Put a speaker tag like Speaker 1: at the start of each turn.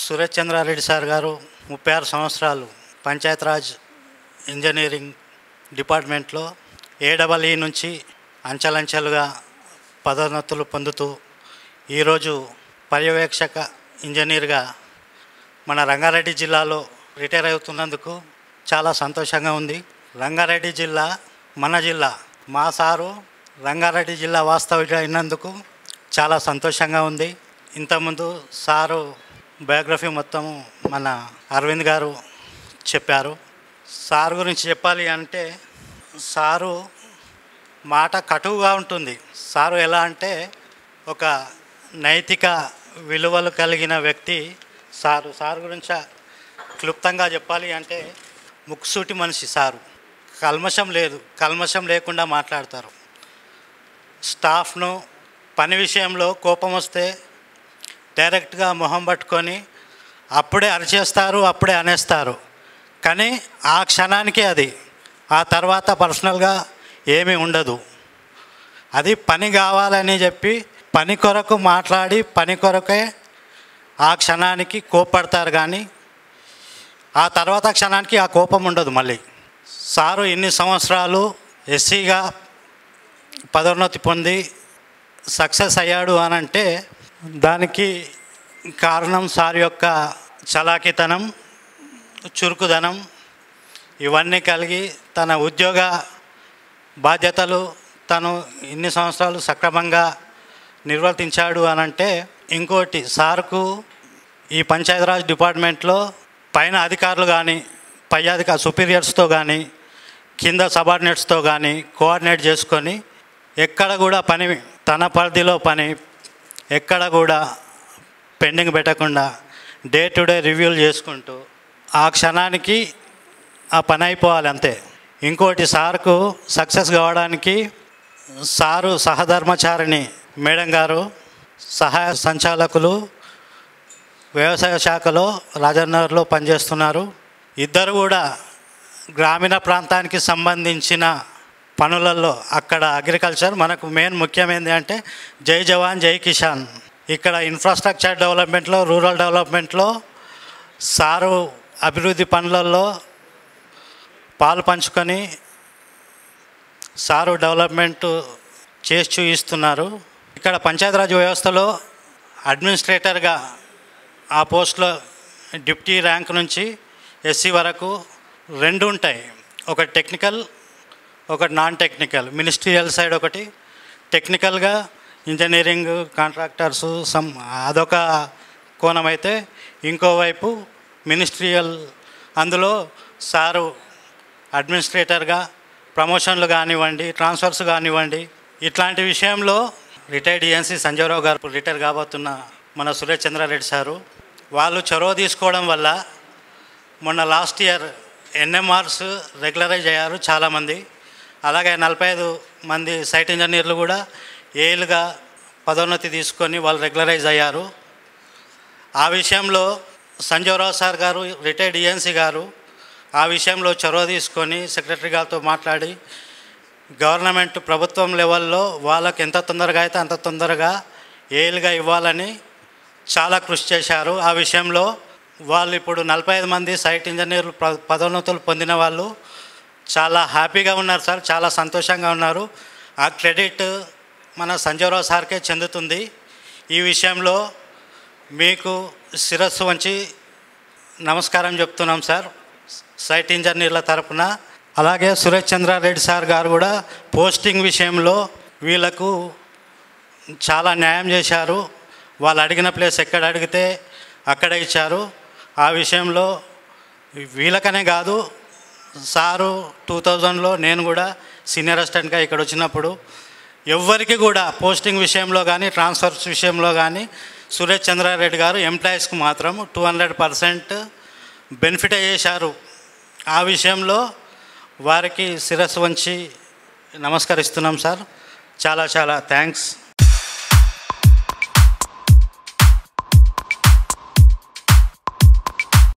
Speaker 1: Suresh Chandra Reddy sir గారు 36 సంవత్సరాలు Panchayati Raj engineering డిపార్ట్మెంట్లో ఏఈఈ నుంచి అంచెలంచెలుగా పదోన్నతులు పొందుతూ ఈరోజు పర్యవేక్షక ఇంజనీర్గా మన రంగారెడ్డి జిల్లాలో రిటైర్ అవుతున్నందుకు చాలా సంతోషంగా ఉంది. రంగారెడ్డి జిల్లా మన జిల్లా, మా సారు రంగారెడ్డి జిల్లా వాస్తవికుడు అయినందుకు చాలా సంతోషంగా ఉంది. ఇంతకుముందు సారు బయోగ్రఫీ మొత్తం మన అరవింద్ గారు చెప్పారు. సారు గురించి చెప్పాలి అంటే సారు మాట కటువుగా ఉంటుంది. సారు ఎలా అంటే ఒక నైతిక విలువలు కలిగిన వ్యక్తి. సారు గురించి క్లుప్తంగా చెప్పాలి అంటే ముక్కుసూటి మనిషి. సారు కల్మషం లేదు, కల్మషం లేకుండా మాట్లాడతారు. స్టాఫ్ను పని విషయంలో కోపం వస్తే డైరెక్ట్గా మొహం పట్టుకొని అప్పుడే అరిచేస్తారు, అప్పుడే అనేస్తారు. కానీ ఆ క్షణానికి అది, ఆ తర్వాత పర్సనల్గా ఏమీ ఉండదు. అది పని కావాలని చెప్పి పని కొరకు మాట్లాడి పని కొరకే ఆ క్షణానికి కోపడతారు. కానీ ఆ తర్వాత క్షణానికి ఆ కోపం ఉండదు. మళ్ళీ సారు ఇన్ని సంవత్సరాలు ఎస్సీగా పదోన్నతి పొంది సక్సెస్ అయ్యాడు అని అంటే దానికి కారణం సార్ యొక్క చలాకితనం, చురుకుదనం ఇవన్నీ కలిగి తన ఉద్యోగ బాధ్యతలు తను ఇన్ని సంవత్సరాలు సక్రమంగా నిర్వర్తించాడు అని అంటే. ఇంకోటి, సార్కు ఈ పంచాయతీరాజ్ డిపార్ట్మెంట్లో పైన అధికారులు కానీ, పై సుపీరియర్స్తో కానీ, కింద సబార్డినేట్స్తో కానీ కోఆర్డినేట్ చేసుకొని ఎక్కడ కూడా పని, తన పరిధిలో పని ఎక్కడ కూడా పెండింగ్ పెట్టకుండా డే టు డే రివ్యూలు చేసుకుంటూ ఆ క్షణానికి ఆ పని అయిపోవాలి అంతే. ఇంకోటి, సార్కు సక్సెస్ కావడానికి సారు సహధర్మచారిణి మేడం గారు, సహాయ సంచాలకులు వ్యవసాయ శాఖలో రాజన్నగర్లో పనిచేస్తున్నారు. ఇద్దరు కూడా గ్రామీణ ప్రాంతానికి సంబంధించిన పనులలో అక్కడ అగ్రికల్చర్, మనకు మెయిన్ ముఖ్యమైనది అంటే జై జవాన్ జై కిసాన్. ఇక్కడ ఇన్ఫ్రాస్ట్రక్చర్ డెవలప్మెంట్లో, రూరల్ డెవలప్మెంట్లో సారు అభివృద్ధి పనులలో పాలు పంచుకొని సారు డెవలప్మెంట్ చేసి చూపిస్తున్నారు. ఇక్కడ పంచాయతీరాజ్ వ్యవస్థలో అడ్మినిస్ట్రేటర్గా ఆ పోస్ట్లో డిప్యూటీ ర్యాంక్ నుంచి ఎస్సీ వరకు 2 ఉంటాయి. ఒకటి టెక్నికల్, ఒకటి నాన్ టెక్నికల్. మినిస్ట్రియల్ సైడ్ ఒకటి, టెక్నికల్గా ఇంజనీరింగ్ కాంట్రాక్టర్సు అదొక కోణం అయితే, ఇంకోవైపు మినిస్ట్రియల్. అందులో సారు అడ్మినిస్ట్రేటర్గా ప్రమోషన్లు కానివ్వండి, ట్రాన్స్ఫర్స్ కానివ్వండి, ఇట్లాంటి విషయంలో రిటైర్డ్ ఈఎన్సీ సంజయరావు గారు రిటైర్ కాబోతున్న మన సురేష్ చంద్రారెడ్డి సారు వాళ్ళు చొరవ తీసుకోవడం వల్ల మొన్న లాస్ట్ ఇయర్ ఎన్ఎంఆర్స్ రెగ్యులరైజ్ అయ్యారు చాలామంది. అలాగే 45 మంది సైట్ ఇంజనీర్లు కూడా ఏలుగా పదోన్నతి తీసుకొని వాళ్ళు రెగ్యులరైజ్ అయ్యారు. ఆ విషయంలో సంజయరావు సార్ గారు, రిటైర్డ్ ఈఎన్సీ గారు ఆ విషయంలో చొరవ తీసుకొని సెక్రటరీ గారితో మాట్లాడి గవర్నమెంట్ ప్రభుత్వం లెవెల్లో వాళ్ళకి ఎంత తొందరగా అయితే అంత తొందరగా ఏలుగా ఇవ్వాలని చాలా కృషి చేశారు. ఆ విషయంలో వాళ్ళు ఇప్పుడు 45 మంది సైట్ ఇంజనీర్లు పదోన్నతులు పొందిన వాళ్ళు చాలా హ్యాపీగా ఉన్నారు సార్, చాలా సంతోషంగా ఉన్నారు. ఆ క్రెడిట్ మన సంజయరావు సార్కే చెందుతుంది. ఈ విషయంలో మీకు శిరస్సు వంచి నమస్కారం చెప్తున్నాం సార్ సైట్ ఇంజనీర్ల తరపున. అలాగే సురేష్ చంద్రారెడ్డి సార్ గారు కూడా పోస్టింగ్ విషయంలో వీళ్ళకు చాలా న్యాయం చేశారు. వాళ్ళు అడిగిన ప్లేస్ ఎక్కడ అడిగితే అక్కడ ఇచ్చారు. ఆ విషయంలో వీళ్ళకనే కాదు, సారు 2000లో నేను కూడా సీనియర్ అసిస్టెంట్గా ఇక్కడ వచ్చినప్పుడు ఎవ్వరికి కూడా పోస్టింగ్ విషయంలో కానీ, ట్రాన్స్ఫర్స్ విషయంలో కానీ సురేష్ చంద్రారెడ్డి గారు ఎంప్లాయీస్కి మాత్రం 200% బెనిఫిట్ చేశారు. ఆ విషయంలో వారికి శిరస్సు వంచి నమస్కరిస్తున్నాం సార్. చాలా చాలా థ్యాంక్స్.